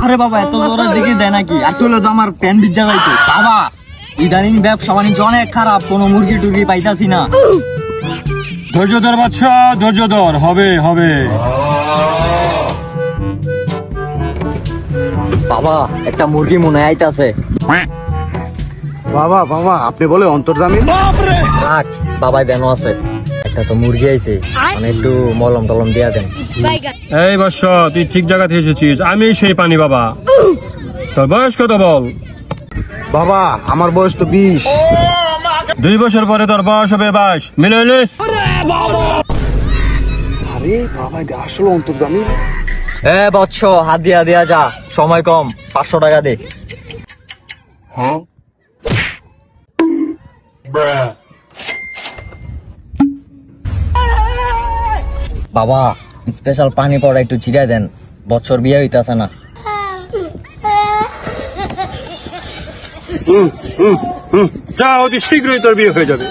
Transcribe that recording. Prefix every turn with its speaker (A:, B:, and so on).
A: আরে বাবা এত জোরে দিকে দেয় নাকি? আর তুলে তো আমার প্যান ভিজা যাইতো। বাবা ইদানিং ব্যবসা বাণিজ্য অনেক খারাপ, কোনো মুরগি টুরগি পাইতাছি না।
B: ধৈর্য ধর বাচ্চা, ধৈর্য ধর, হবে হবে।
A: বাবা একটা মুরগি মনে আইতাছে।
C: বাবা বাবা আপনি বলে অন্তর্জামী?
A: রাখ বাবাই দেন আছে, একটা তো মুরগি আইছে, মানে একটু মলম টলম দিয়া দেন।
B: এই বৎস, তুই ঠিক জায়গাতে এসেছিস, আমি সেই পানি বাবা। তোর বয়স কত বল?
C: বাবা আমার বয়স তো 20।
B: 2 বছর পরে তোর বয়স হবে 22। মিলে নিস।
C: আরে বাবা এটা আসলে অন্তর্জামী।
A: বৎস হাত দিয়া দিয়া যা, সময় কম, 500 টাকা দে। বাবা স্পেশাল পানি পড়া একটু চিরা দেন, বছর বিয়ে হইতাছে না।
B: যা, অতি শীঘ্রই তোর বিয়ে হয়ে যাবে।